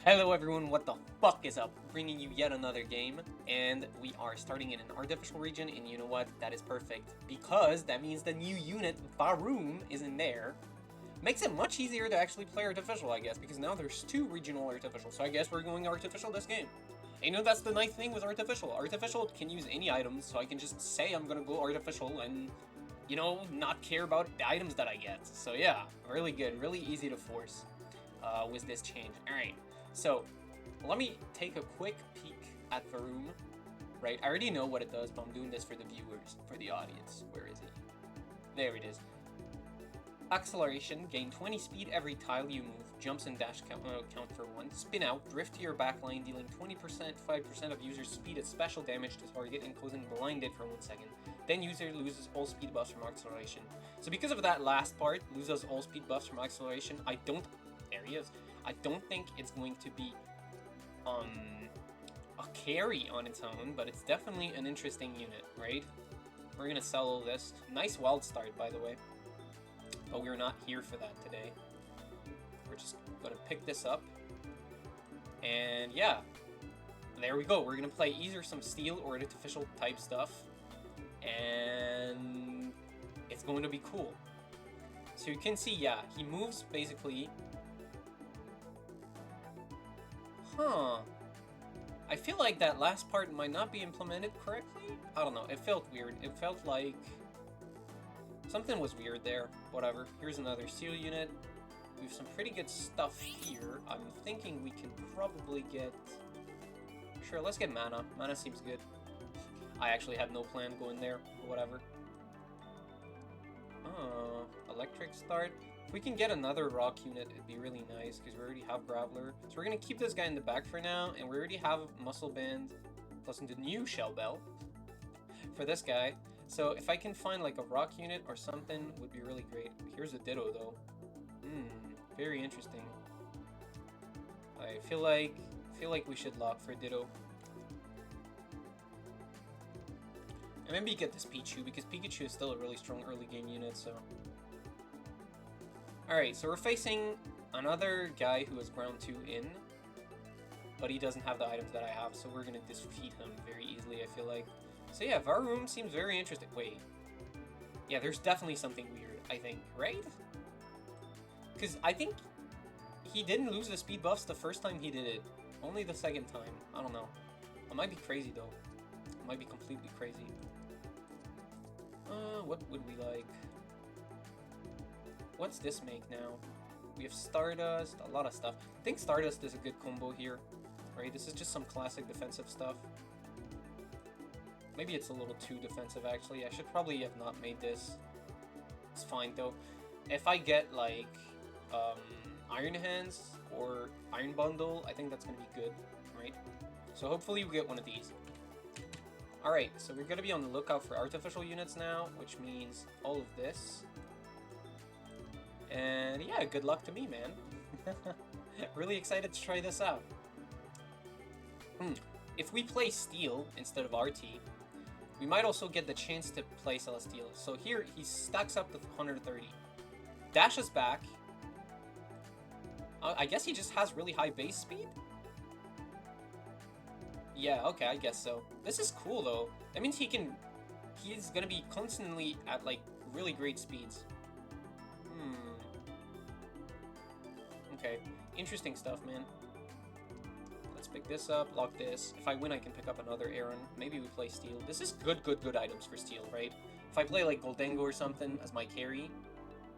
Hello everyone, what the fuck is up? Bringing you yet another game, and we are starting in an artificial region, and you know what? That is perfect, because that means the new unit, Revavroom, is in there. Makes it much easier to actually play artificial, I guess, because now there's two regional artificial, so I guess we're going artificial this game. And you know, that's the nice thing with artificial. Artificial can use any items, so I can just say I'm gonna go artificial and, you know, not care about the items that I get. So yeah, really good, really easy to force with this change. Alright. So, let me take a quick peek at Varoom, right? I already know what it does, but I'm doing this for the viewers, for the audience. Where is it? There it is. Acceleration, gain 20 speed every tile you move, jumps and dash count for 1, spin out, drift to your backline, dealing 20%, 5% of user's speed at special damage to target and causing blinded for 1 second. Then user loses all speed buffs from acceleration. So because of that last part, loses all speed buffs from acceleration, there he is. I don't think it's going to be a carry on its own, but it's definitely an interesting unit, right? We're gonna sell all this. Nice wild start, by the way. But we're not here for that today. We're just gonna pick this up. And yeah, there we go. We're gonna play either some steel or artificial type stuff. And it's going to be cool. So you can see, yeah, he moves basically. Huh. I feel like that last part might not be implemented correctly. I don't know. It felt weird. It felt like something was weird there. Whatever. Here's another steel unit. We have some pretty good stuff here. I'm thinking we can probably get... Sure, let's get mana. Mana seems good. I actually had no plan going there, or whatever. Electric start. If we can get another rock unit, it'd be really nice, because we already have Graveler. So we're going to keep this guy in the back for now, and we already have Muscle Band, plus the new Shell Bell for this guy. So if I can find like a rock unit or something, would be really great. Here's a Ditto, though. Very interesting. I feel like we should lock for Ditto. And maybe get this Pichu, because Pikachu is still a really strong early game unit, so... Alright, so we're facing another guy who has ground 2 in, but he doesn't have the items that I have, so we're gonna defeat him very easily, I feel like. So yeah, Varoom seems very interesting. Wait. Yeah, there's definitely something weird, I think, right? Because I think he didn't lose the speed buffs the first time he did it. Only the second time. I don't know. I might be crazy, though. I might be completely crazy. What would we like? What's this make now? We have Stardust, a lot of stuff. I think Stardust is a good combo here, right? This is just some classic defensive stuff. Maybe it's a little too defensive, actually. I should probably have not made this. It's fine, though. If I get, like, Iron Hands or Iron Bundle, I think that's going to be good, right? So hopefully we get one of these. Alright, so we're going to be on the lookout for artificial units now, which means all of this. And yeah, good luck to me, man. Really excited to try this out. If we play Steel instead of RT, we might also get the chance to play Celesteela. So here, he stacks up with 130. Dashes back. I guess he just has really high base speed? Yeah, okay, I guess so. This is cool, though. That means he's gonna be constantly at, like, really great speeds. Okay, interesting stuff, man. Let's pick this up, lock this. If I win, I can pick up another Aaron. Maybe we play Steel. This is good items for Steel, right? If I play, like, Goldengo or something as my carry,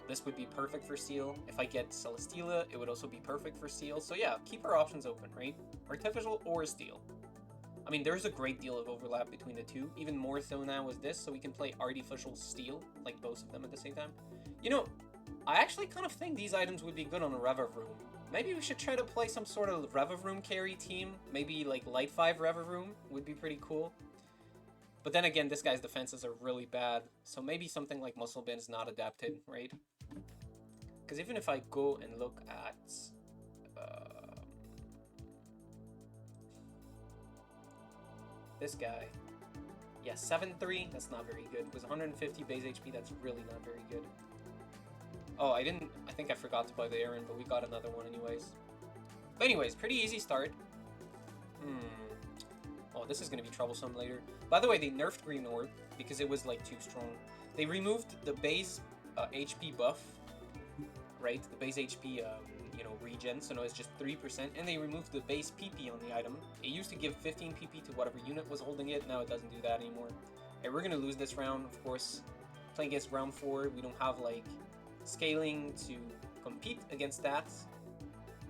this would be perfect for Steel. If I get Celesteela, it would also be perfect for Steel. So yeah, keep our options open, right? Artificial or Steel. I mean, there's a great deal of overlap between the two, even more so now with this, so we can play Artificial Steel, like both of them at the same time. You know, I actually kind of think these items would be good on a Revavroom. Maybe we should try to play some sort of Revavroom carry team. Maybe like Light 5 Revavroom would be pretty cool. But then again, this guy's defenses are really bad, so maybe something like Muscle Band is not adapted, right? Because even if I go and look at... this guy. Yeah, 7-3, that's not very good. With 150 base HP, that's really not very good. Oh, I think I forgot to buy the Aaron, but we got another one anyways. But anyways, pretty easy start. Oh, this is going to be troublesome later. By the way, they nerfed Green Orb because it was, like, too strong. They removed the base HP buff, right? The base HP, you know, regen, so now it's just 3%. And they removed the base PP on the item. It used to give 15 PP to whatever unit was holding it. Now it doesn't do that anymore. And we're going to lose this round, of course. Playing against round 4, we don't have, like, scaling to compete against that.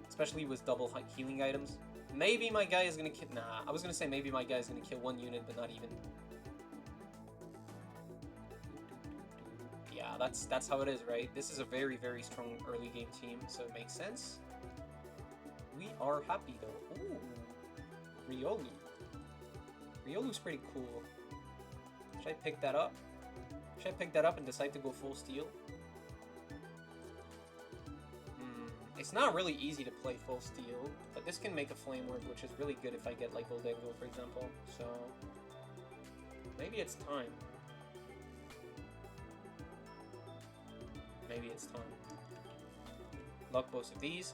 Especially with double healing items. Maybe my guy is gonna kill. Nah, I was gonna say maybe my guy is gonna kill one unit, but not even. Yeah, that's how it is, right? This is a very, very strong early game team, so it makes sense. We are happy though. Ooh, Riolu. Riolu's pretty cool. Should I pick that up? Should I pick that up and decide to go full steel? It's not really easy to play full steel, but this can make a flame orb, which is really good if I get like Goldengo, for example. So maybe it's time. Maybe it's time. Lock both of these.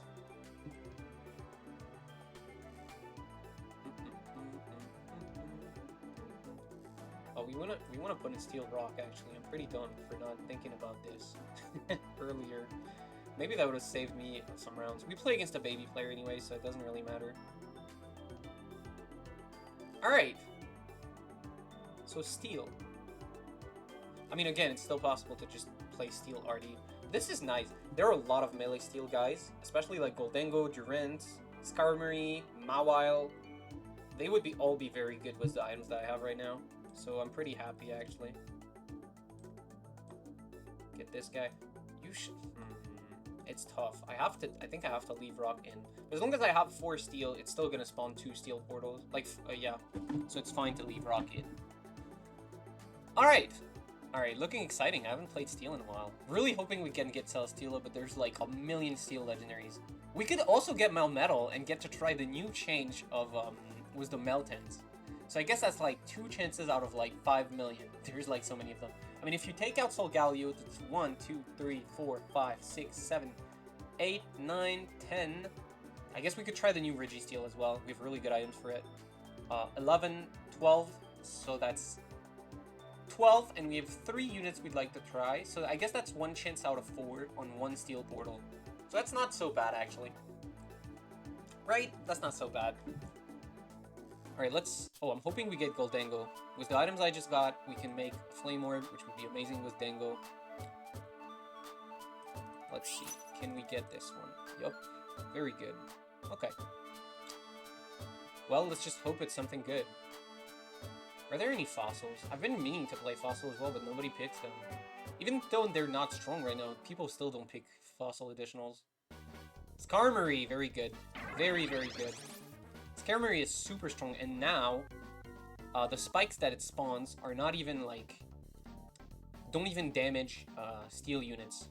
Oh, we wanna put in Steel Rock. Actually, I'm pretty dumb for not thinking about this earlier. Maybe that would have saved me some rounds. We play against a baby player anyway, so it doesn't really matter. Alright. So Steel. I mean, again, it's still possible to just play Steel RD. This is nice. There are a lot of melee Steel guys, especially like Goldengo, Durant, Skarmory, Mawile. They would all be very good with the items that I have right now. So I'm pretty happy, actually. Get this guy. You should... It's tough. I think I have to leave Rock in. But as long as I have 4 steel, it's still gonna spawn 2 steel portals. Like, yeah. So it's fine to leave Rock in. Alright. Alright, looking exciting. I haven't played steel in a while. Really hoping we can get Celesteela, but there's like a million steel legendaries. We could also get Melmetal and get to try the new change of, Wisdom Meltons. So I guess that's like 2 chances out of like 5 million. There's like so many of them. I mean, if you take out Solgaleo, it's 1, 2, 3, 4, 5, 6, 7, 8, 9, 10. I guess we could try the new Registeel as well. We have really good items for it. 11, 12. So that's 12, and we have 3 units we'd like to try. So I guess that's 1 chance out of 4 on 1 steel portal. So that's not so bad, actually. Right? That's not so bad. Alright, let's... Oh, I'm hoping we get Goldengo. With the items I just got, we can make Flame Orb, which would be amazing with Dengo. Let's see. Can we get this one? Yup. Very good. Okay. Well, let's just hope it's something good. Are there any fossils? I've been meaning to play fossil as well, but nobody picks them. Even though they're not strong right now, people still don't pick fossil additionals. Skarmory! Very good. Very, very good. Skarmory is super strong, and now, the spikes that it spawns are not even, like, don't even damage, steel units.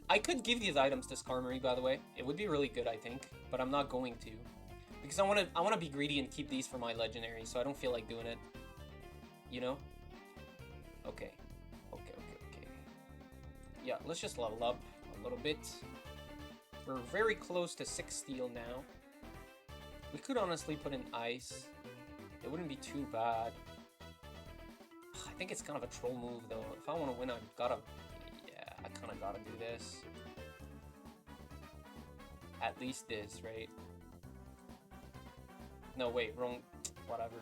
I could give these items to Skarmory, by the way. It would be really good, I think, but I'm not going to. Because I wanna be greedy and keep these for my legendary, so I don't feel like doing it. You know? Okay. Okay. Yeah, let's just level up a little bit. We're very close to 6 steel now. We could honestly put in ice. It wouldn't be too bad. I think it's kind of a troll move, though. If I want to win, I've gotta... Yeah, I kind of gotta do this. At least this, right? No, wait, wrong... Whatever.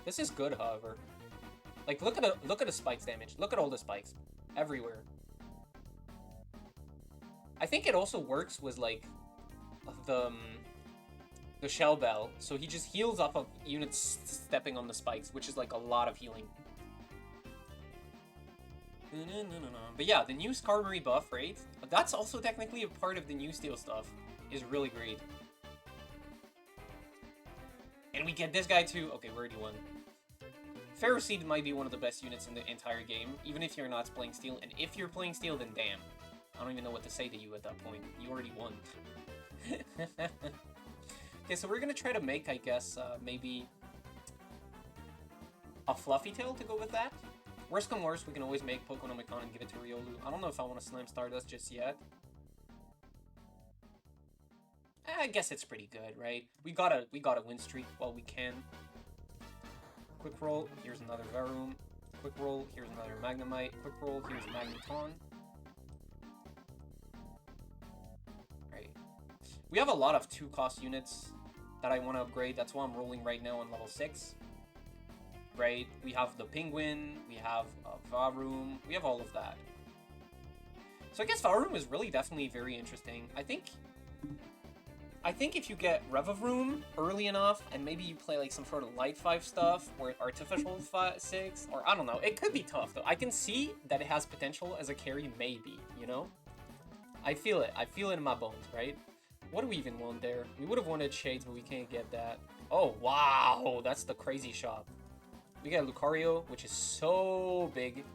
This is good, however. Like, look at the spikes damage. Look at all the spikes. Everywhere. I think it also works with, like, the Shell Bell, so he just heals off of units stepping on the spikes, which is like a lot of healing. But yeah, the new Skarmory buff, right? That's also technically a part of the new steel stuff. Is really great. And we get this guy too. Okay, we already won. Ferroseed might be one of the best units in the entire game, even if you're not playing steel. And if you're playing steel, then damn. I don't even know what to say to you at that point. You already won. Okay, so we're gonna try to make, I guess, maybe a Fluffy Tail to go with that. Worst come worst, we can always make Pokénomicon and give it to Riolu. I don't know if I want to Slam Stardust just yet. I guess it's pretty good, right? We gotta win streak while we can. Quick roll, here's another Revavroom. Quick roll, here's another Magnemite. Quick roll, here's Magneton. Right. We have a lot of 2-cost units that I want to upgrade. That's why I'm rolling right now on level 6. Right? We have the Penguin, we have Revavroom, we have all of that. So I guess Revavroom is really definitely very interesting. I think if you get Revavroom early enough, and maybe you play like some sort of Light 5 stuff, or Artificial 6, or I don't know, it could be tough though. I can see that it has potential as a carry, maybe, you know? I feel it in my bones, right? What do we even want there? We would have wanted Shades, but we can't get that. Oh, wow, that's the crazy shop. We got Lucario, which is so big.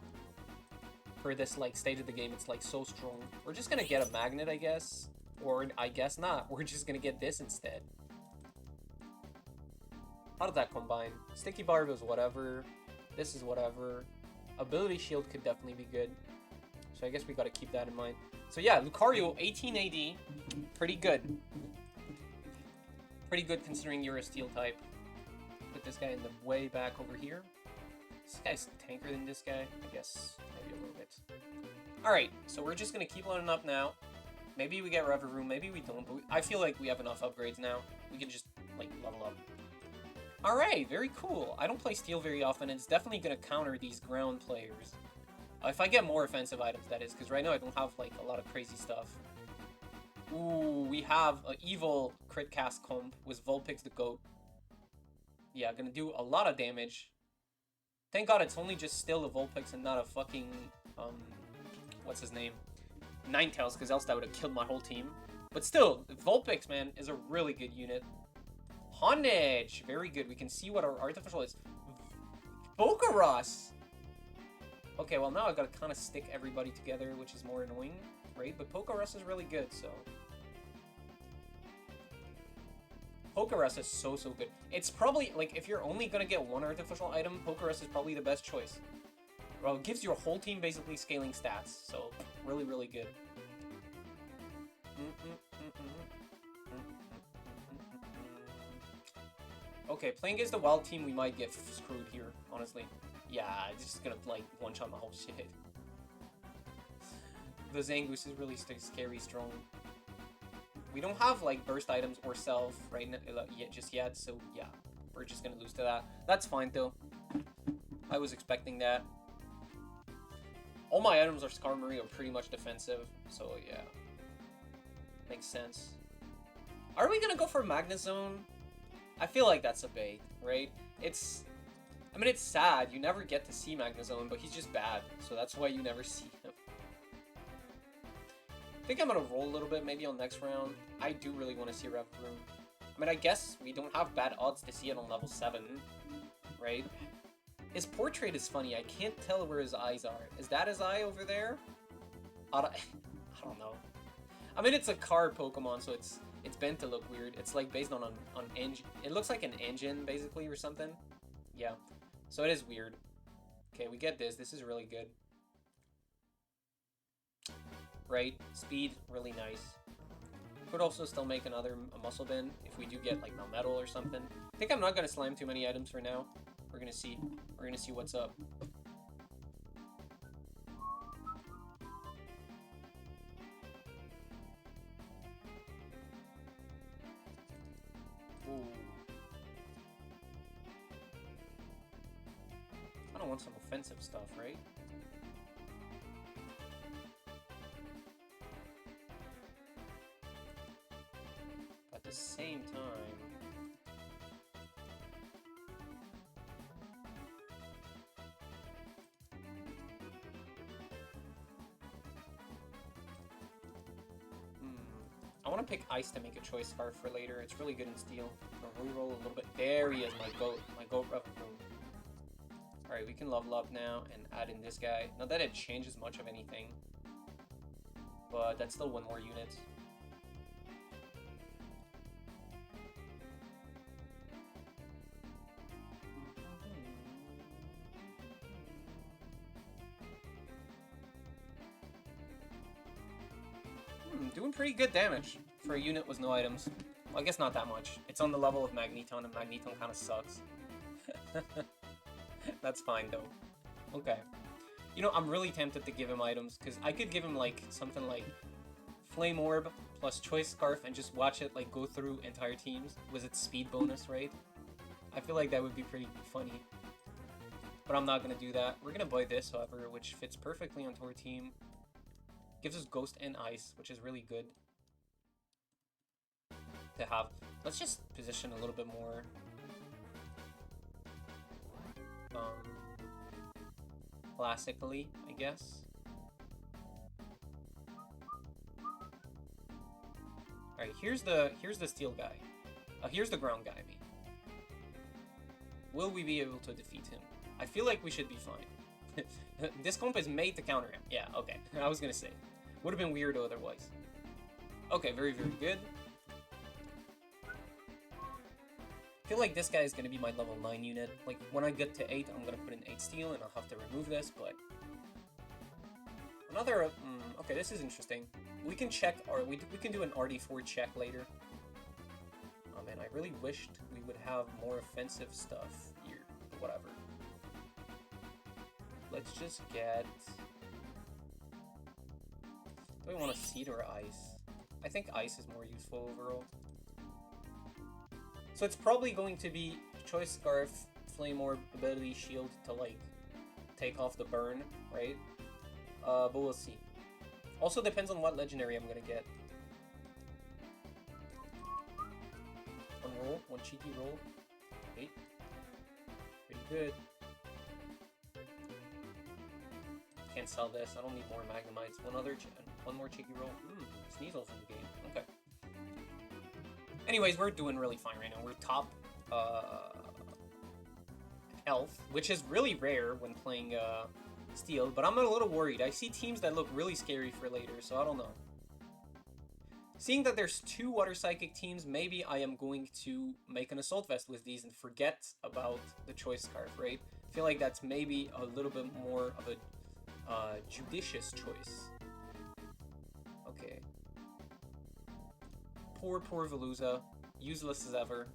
For this like stage of the game, it's like so strong. We're just gonna get a magnet, I guess. Or I guess not. We're just gonna get this instead. How did that combine? Sticky Barb is whatever. This is whatever. Ability Shield could definitely be good. So I guess we gotta keep that in mind. So yeah, Lucario, 18 AD. Pretty good. Pretty good considering you're a Steel type. Put this guy in the way back over here. This guy's tanker than this guy. I guess maybe a little bit. Alright, so we're just gonna keep loading up now. Maybe we get Revavroom, maybe we don't, but I feel like we have enough upgrades now. We can just, like, level up. Alright, very cool. I don't play Steel very often, and it's definitely gonna counter these ground players. If I get more offensive items, that is, because right now I don't have, like, a lot of crazy stuff. Ooh, we have an evil crit cast comp with Vulpix the Goat. Yeah, gonna do a lot of damage. Thank God it's only just still a Vulpix and not a fucking, what's his name? Ninetales, because else that would have killed my whole team. But still, Vulpix, man, is a really good unit. Honedge, very good. We can see what our artificial is. Pokeross! Okay, well now I gotta kind of stick everybody together, which is more annoying, right? But Pokeross is really good, so... Pokeross is so good. It's probably, like, if you're only gonna get one artificial item, Pokeross is probably the best choice. Well, it gives your whole team basically scaling stats, so really good. Okay, playing against the wild team, we might get screwed here, honestly. Yeah, it's just gonna, like, one-shot my whole shit. The Zangoose is really scary strong. We don't have, like, burst items or self right now, just yet, so yeah. We're just gonna lose to that. That's fine, though. I was expecting that. All my items are Skarmory are pretty much defensive, so yeah. Makes sense. Are we gonna go for Magnet Zone? I feel like that's a bait, right? I mean, it's sad. You never get to see Magnet Zone, but he's just bad, so that's why you never see him. I think I'm gonna roll a little bit, maybe on next round. I do really want to see Revavroom. I mean, I guess we don't have bad odds to see it on level 7, right? His portrait is funny. I can't tell where his eyes are. Is that his eye over there? I don't know. I mean, it's a card Pokemon, so it's meant to look weird. It's like based on engine. It looks like an engine, basically, or something. Yeah. So it is weird. Okay, we get this. This is really good. Right? Speed, really nice. Could also still make another Muscle Bin if we do get, like, Melmetal or something. I think I'm not going to slam too many items for now. We're gonna see. We're gonna see what's up. Ooh. I don't want some offensive stuff, right? At the same time... I want to pick Ice to make a Choice Scarf for later. It's really good in Steel. I'll reroll a little bit. There he is, my goat Revavroom. Alright, we can level up now and add in this guy. Not that it changes much of anything, but that's still one more unit. Doing pretty good damage for a unit with no items. Well, I guess not that much. It's on the level of Magneton, and Magneton kind of sucks. That's fine, though. Okay. You know, I'm really tempted to give him items, because I could give him, like, something like Flame Orb plus Choice Scarf and just watch it, like, go through entire teams with its speed bonus, right? I feel like that would be pretty funny. But I'm not going to do that. We're going to buy this, however, which fits perfectly onto our team. Gives us Ghost and Ice, which is really good to have. Let's just position a little bit more. Classically, I guess. Alright, here's the steel guy. Here's the ground guy, I mean. Will we be able to defeat him? I feel like we should be fine. This comp is made to counter him. Yeah, okay. I was gonna say. Would have been weird otherwise. Okay, very, very good. I feel like this guy is going to be my level 9 unit. Like, when I get to 8, I'm going to put in 8 steel, and I'll have to remove this, but... Another... okay, this is interesting. We can check, or we can do an RD4 check later. Oh man, I really wished we would have more offensive stuff here, but whatever. Let's just get... Do I want to Seed or Ice? I think Ice is more useful overall. So it's probably going to be Choice Scarf, Flame Orb, Ability, Shield to, like, take off the burn, right? But we'll see. Also depends on what Legendary I'm gonna get. One roll, one cheeky roll. 8. Pretty good. Can't sell this, I don't need more Magnemites. One more cheeky roll. Sneasel's in the game, okay. Anyways, we're doing really fine right now. We're top health, which is really rare when playing Steel, but I'm a little worried. I see teams that look really scary for later, so I don't know. Seeing that there's 2 Water Psychic teams, maybe I am going to make an Assault Vest with these and forget about the Choice Scarf, right? I feel like that's maybe a little bit more of a judicious choice. Okay. Poor Veluza. Useless as ever.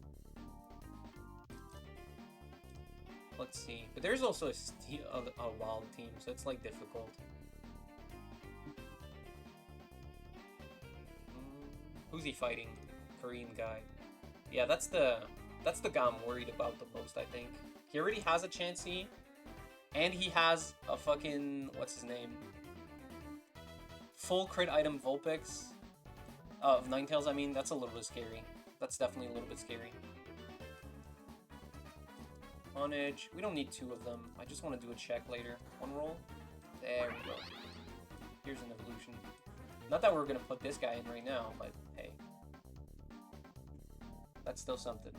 Let's see. But there's also a wild team, so it's like difficult. Who's he fighting? Korean guy. Yeah, that's the guy I'm worried about the most, I think. He already has a Chansey, and he has a fucking... what's his name? Full crit item Vulpix. Of Ninetales, I mean, that's a little bit scary. That's definitely a little bit scary. Onage. We don't need 2 of them. I just want to do a check later. 1 roll. There we go. Here's an evolution. Not that we're going to put this guy in right now, but hey. That's still something.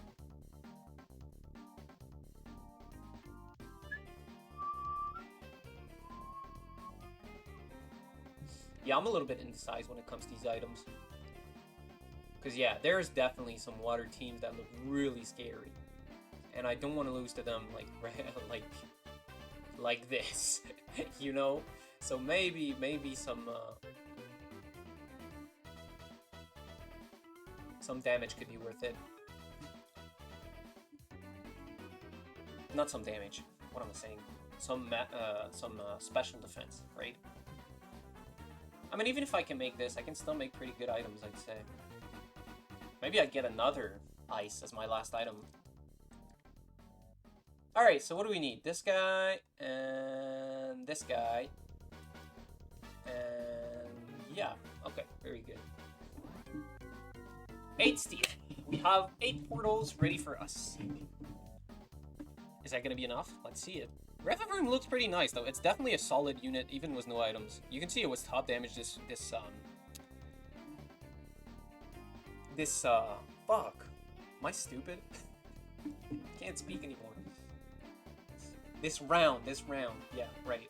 Yeah, I'm a little bit indecisive when it comes to these items. Because, yeah, there's definitely some water teams that look really scary. And I don't want to lose to them, like this, you know? So maybe some damage could be worth it. Not some damage. What am I saying? Some special defense, right? I mean, even if I can make this, I can still make pretty good items, I'd say. Maybe I get another Ice as my last item. Alright, so what do we need? This guy, and this guy. And yeah, okay, very good. 8 steel. We have 8 portals ready for us. Is that going to be enough? Let's see it. Revavroom looks pretty nice, though. It's definitely a solid unit, even with no items. You can see it was top damage fuck. Am I stupid? Can't speak anymore. This round, yeah, right.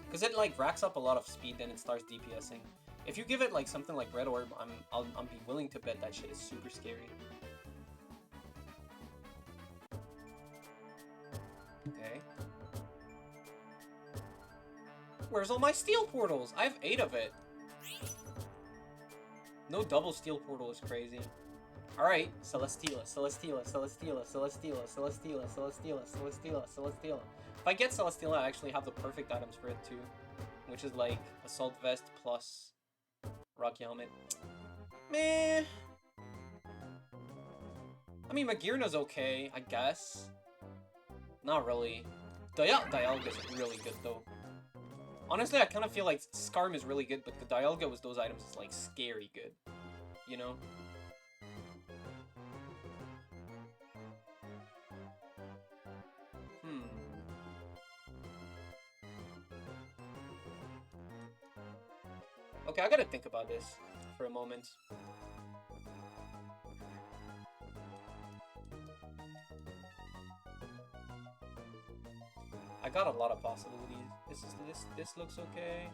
Because it, like, racks up a lot of speed, then it starts DPSing. If you give it, like, something like Red Orb, I'll be willing to bet that shit is super scary. Okay. Where's all my steel portals? I have 8 of it. No double steel portal is crazy. Alright, Celesteela, Celesteela, Celesteela, Celesteela, Celesteela, Celesteela, Celesteela, Celesteela. If I get Celesteela, I actually have the perfect items for it too. Which is like Assault Vest plus Rocky Helmet. Meh. I mean, Magearna's okay, I guess. Not really. Dialga is really good though. Honestly, I kind of feel like Skarm is really good, but the Dialga with those items is like scary good. You know? Okay, I gotta think about this for a moment. I got a lot of possibilities. This looks okay.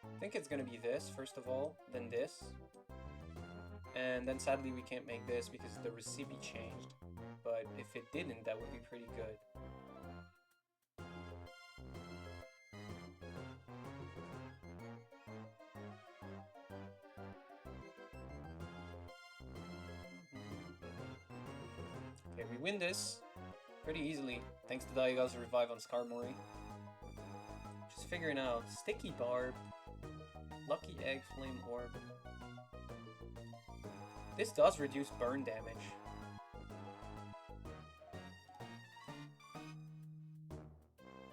I think it's gonna be this, first of all, then this. And then sadly we can't make this because the recipe changed. But if it didn't, that would be pretty good. Okay, we win this pretty easily, thanks to Dialga's revive on Skarmory. Just figuring out Sticky Barb, Lucky Egg, Flame Orb. This does reduce burn damage.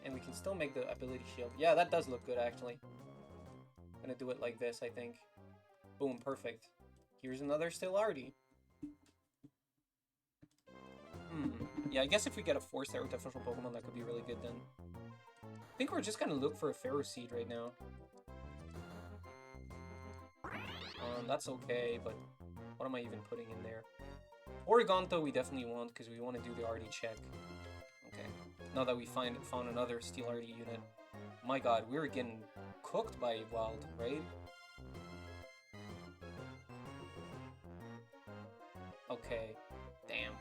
And we can still make the ability shield. Yeah, that does look good actually. I'm gonna do it like this, I think. Boom, perfect. Here's another Stelarity. Yeah, I guess if we get a Force Artificial Pokemon, that could be really good then. I think we're just gonna look for a Pharaoh Seed right now. That's okay, but what am I even putting in there? Origanto we definitely want, because we want to do the RD check. Okay. Now that we found another Steel RD unit. My god, we were getting cooked by Wild, right? Okay. Damn.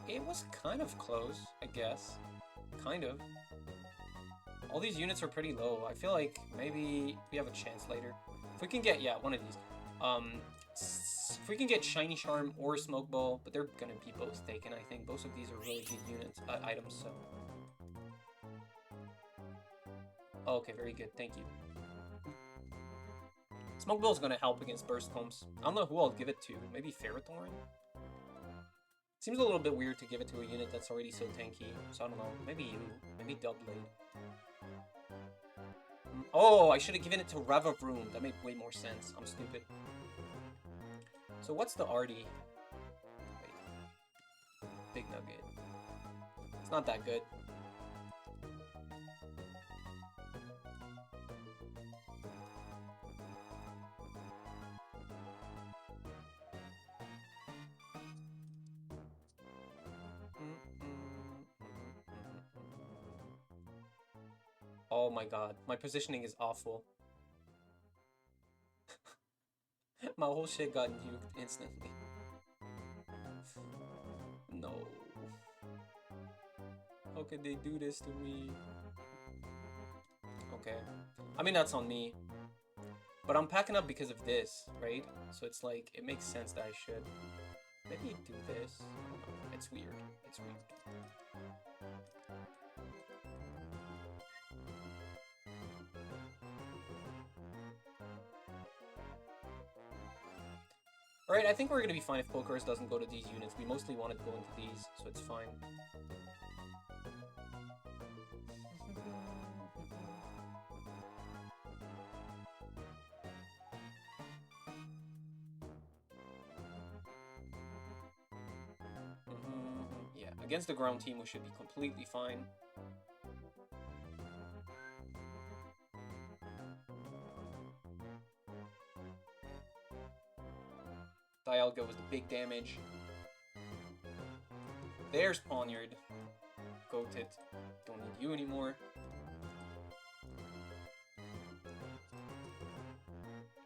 It was kind of close, I guess. Kind of. All these units are pretty low. I feel like maybe we have a chance later. If we can get, yeah, one of these. If we can get Shiny Charm or Smoke Ball, but they're gonna be both taken, I think. Both of these are really good units, items, so. Oh, okay, very good, thank you. Smoke Ball is gonna help against Burst Pumps. I don't know who I'll give it to. Maybe Ferrothorn? Seems a little bit weird to give it to a unit that's already so tanky, so I don't know. Maybe you. Maybe Doublade. Oh, I should have given it to Revavroom. That made way more sense. I'm stupid. So what's the RD? Wait. Big Nugget. It's not that good. Oh my god, my positioning is awful. My whole shit got nuked instantly. No. How could they do this to me? Okay. I mean, that's on me. But I'm packing up because of this, right? So it's like, it makes sense that I should. Maybe do this. I don't know. It's weird. It's weird. Alright, I think we're gonna be fine if Pokerus doesn't go to these units. We mostly want it to go into these, so it's fine. Yeah, against the ground team we should be completely fine. Dialga was the big damage. There's Pawniard. Goated. Don't need you anymore.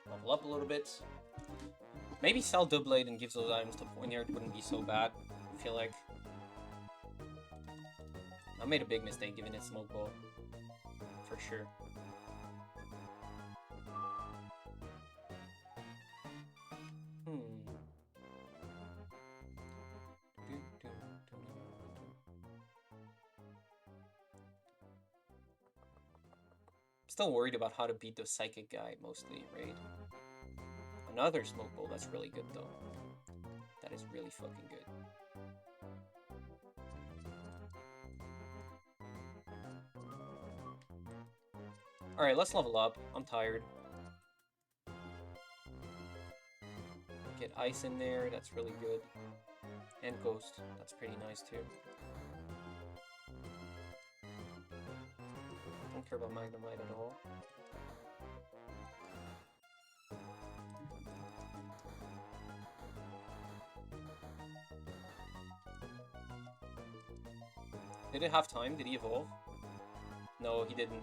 Level up a little bit. Maybe sell Doublade and gives those items to Poignard wouldn't be so bad, I feel like. I made a big mistake giving it Smoke Ball. For sure. Still worried about how to beat the Psychic guy, mostly, right? Another Smoke Bowl, that's really good, though. That is really fucking good. Alright, let's level up. I'm tired. Get Ice in there, that's really good. And Ghost, that's pretty nice, too. Don't care about Magnemite at all. Did it have time? Did he evolve? No, he didn't.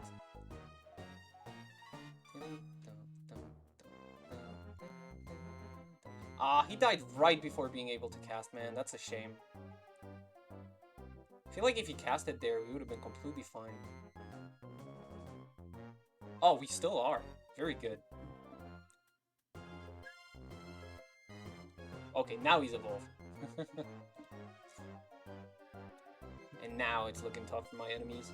Ah, he died right before being able to cast, man. That's a shame. I feel like if he cast it there, we would have been completely fine. Oh, we still are. Very good. Okay, now he's evolved. And now it's looking tough for my enemies.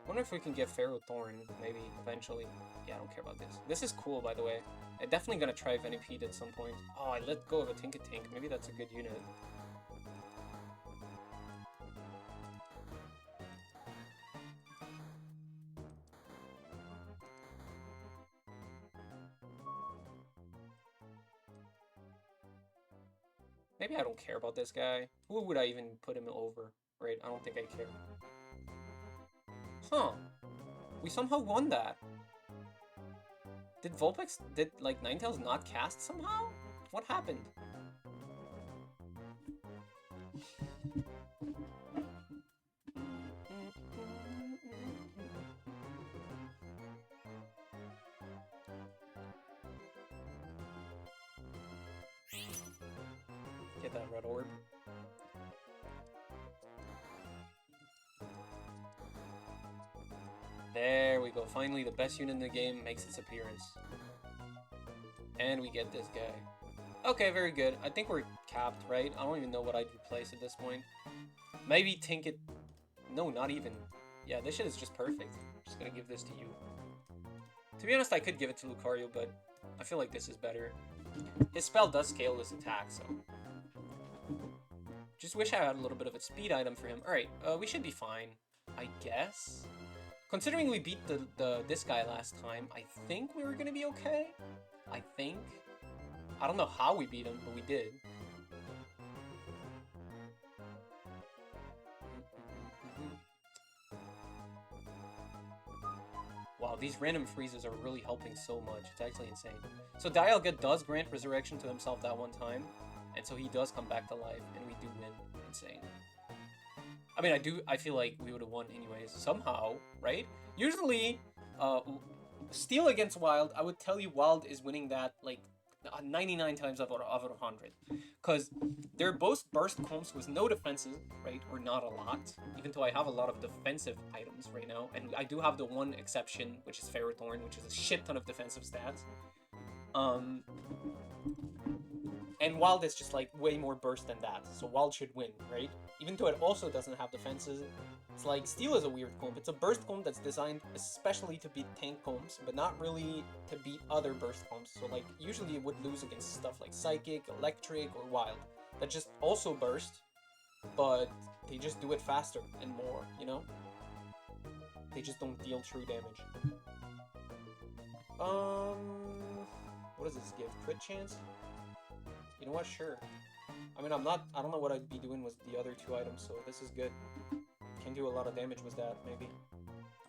Wonder if we can get Ferrothorn, maybe, eventually. Yeah, I don't care about this. This is cool, by the way. I'm definitely gonna try Venipede at some point. Oh, I let go of a Tinkatank. Maybe that's a good unit. Maybe I don't care about this guy. Who would I even put him over? Right, I don't think I care. Huh. We somehow won that. Did Vulpix, like, Ninetales not cast somehow? What happened? Get that red orb. There we go. Finally, the best unit in the game makes its appearance. And we get this guy. Okay, very good. I think we're capped, right? I don't even know what I'd replace at this point. Maybe Tinket... No, not even. Yeah, this shit is just perfect. I'm just gonna give this to you. To be honest, I could give it to Lucario, but I feel like this is better. His spell does scale his attack, so... Just wish I had a little bit of a speed item for him. Alright, we should be fine, I guess. Considering we beat this guy last time, I think we were gonna be okay. I think. I don't know how we beat him, but we did. Wow, these random freezes are really helping so much. It's actually insane. So Dialga does grant resurrection to himself that one time, and so he does come back to life, and we do win. Insane. I mean, I feel like we would have won anyways, somehow, right? Usually, Steel against Wild, I would tell you Wild is winning that, like, 99 times out of 100. Because they're both burst combs with no defenses, right? Or not a lot. Even though I have a lot of defensive items right now. And I do have the one exception, which is Ferrothorn, which is a shit ton of defensive stats. And Wild is just, like, way more burst than that. So Wild should win, right? Even though it also doesn't have defenses. It's like, Steel is a weird comb. It's a burst comb that's designed especially to beat tank combs, but not really to beat other burst combs. So, like, usually it would lose against stuff like Psychic, Electric, or Wild. That just also burst, but they just do it faster and more, you know? They just don't deal true damage. What does this give? Crit chance? You know what? Sure. I mean, I don't know what I'd be doing with the other two items, so this is good. Can do a lot of damage with that, maybe.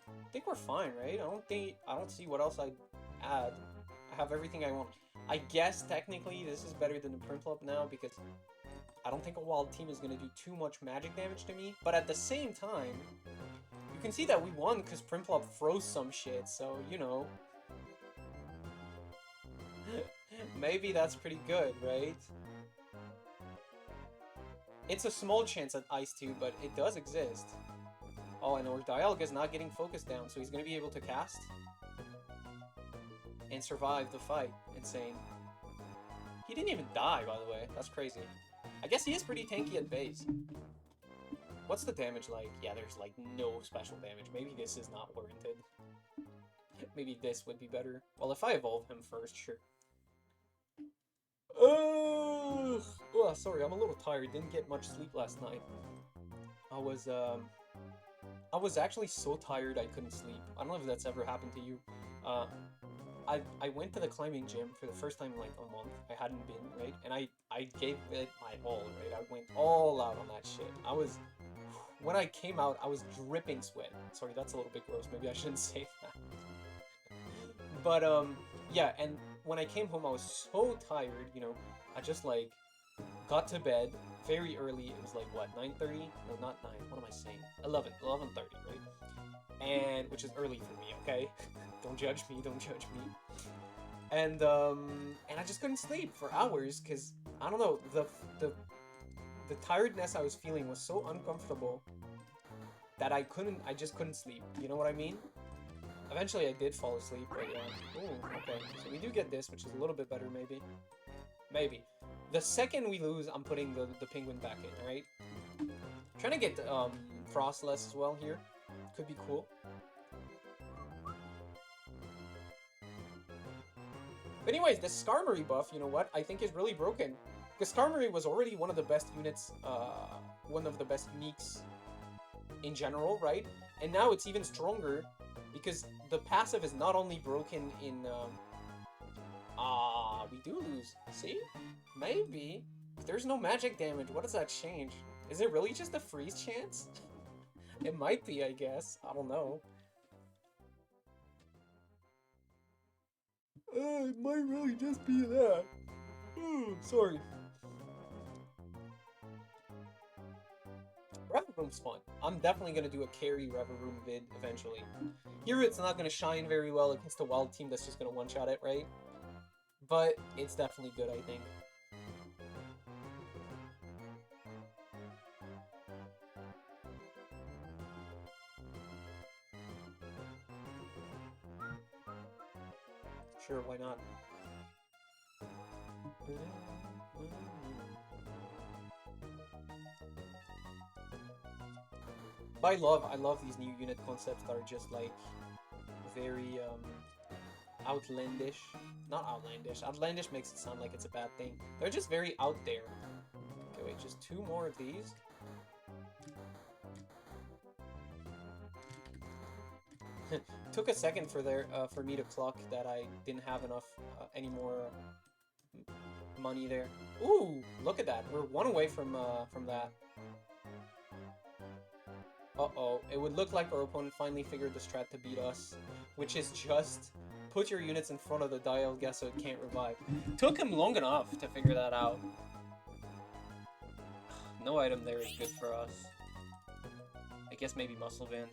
I think we're fine, right? I don't see what else I'd add. I have everything I want. I guess, technically, this is better than the Prinplup now, because I don't think a Wild team is going to do too much magic damage to me. But at the same time, you can see that we won because Prinplup froze some shit, so, you know, maybe that's pretty good, right? It's a small chance at Ice too, but it does exist. Oh, and our Dialga is not getting focused down, so he's going to be able to cast and survive the fight. Insane. He didn't even die, by the way. That's crazy. I guess he is pretty tanky at base. What's the damage like? Yeah, there's like no special damage. Maybe this is not warranted. Maybe this would be better. Well, if I evolve him first, sure. Oh, sorry, I'm a little tired. Didn't get much sleep last night. I was actually so tired I couldn't sleep. I don't know if that's ever happened to you. I went to the climbing gym for the first time in like a month. I hadn't been, right? And I gave it my all, right? I went all out on that shit. When I came out, I was dripping sweat. Sorry, that's a little bit gross. Maybe I shouldn't say that. But, yeah, and when I came home, I was so tired, you know. I just, like, got to bed very early. It was like, what, 9:30? No, not 9. What am I saying? 11:30, right? And, which is early for me, okay? Don't judge me, don't judge me. And I just couldn't sleep for hours, because, I don't know, the tiredness I was feeling was so uncomfortable that I just couldn't sleep. You know what I mean? Eventually I did fall asleep, but yeah. Ooh, okay. So we do get this, which is a little bit better, maybe. Maybe. The second we lose, I'm putting the penguin back in, alright? Trying to get Frostless as well here. Could be cool. But anyways, the Skarmory buff, you know what, I think is really broken. Because Skarmory was already one of the best units, one of the best uniques in general, right? And now it's even stronger because the passive is not only broken in, we do lose. See? Maybe. If there's no magic damage, what does that change? Is it really just a freeze chance? It might be, I guess. I don't know. It might really just be that. Sorry. Revavroom's fun. I'm definitely going to do a carry Revavroom vid eventually. Here it's not going to shine very well against a wild team that's just going to one-shot it, right? But it's definitely good, I think. Sure, why not? But I love these new unit concepts that are just like very outlandish. Not outlandish. Outlandish makes it sound like it's a bad thing. They're just very out there. Okay, wait, just 2 more of these. Took a second for me to clock that I didn't have enough any more money there. Ooh, look at that. We're 1 away from that. Uh-oh, it would look like our opponent finally figured the strat to beat us, which is just put your units in front of the Dialga so it can't revive. Took him long enough to figure that out. No item there is good for us. I guess maybe Muscle Van.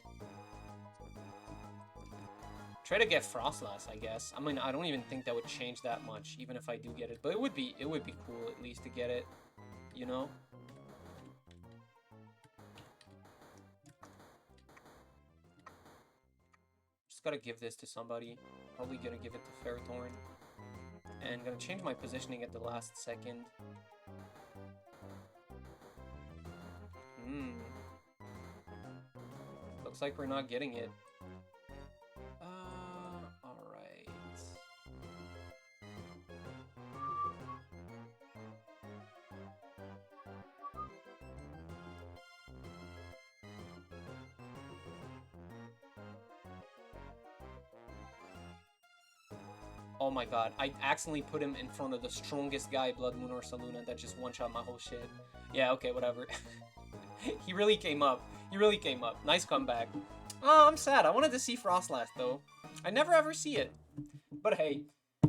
Try to get Frostless, I guess. I mean, I don't even think that would change that much, even if I do get it. But it would be cool at least to get it, you know? Just gotta give this to somebody. Probably gonna give it to Ferrothorn. And gonna change my positioning at the last second. Looks like we're not getting it. Alright. Oh my god, I accidentally put him in front of the strongest guy, Blood Moon or Saluna, that just one-shot my whole shit. Yeah, okay, whatever. He really came up. He really came up. Nice comeback. Oh, I'm sad. I wanted to see Frostlast, though. I never ever see it. But hey,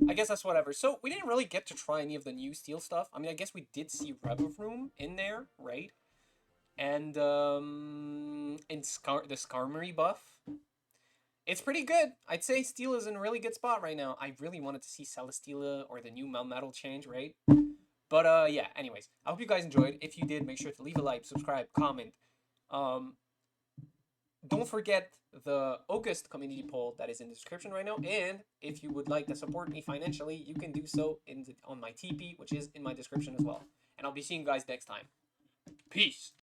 I guess that's whatever. So, we didn't really get to try any of the new Steel stuff. I mean, I guess we did see Revavroom in there, right? And, the Skarmory buff. It's pretty good. I'd say Steel is in a really good spot right now. I really wanted to see Celesteela or the new Melmetal change, right? But yeah, anyways, I hope you guys enjoyed. If you did, make sure to leave a like, subscribe, comment. Um, don't forget the August community poll that is in the description right now. And if you would like to support me financially, you can do so on my TP, which is in my description as well. And I'll be seeing you guys next time. Peace.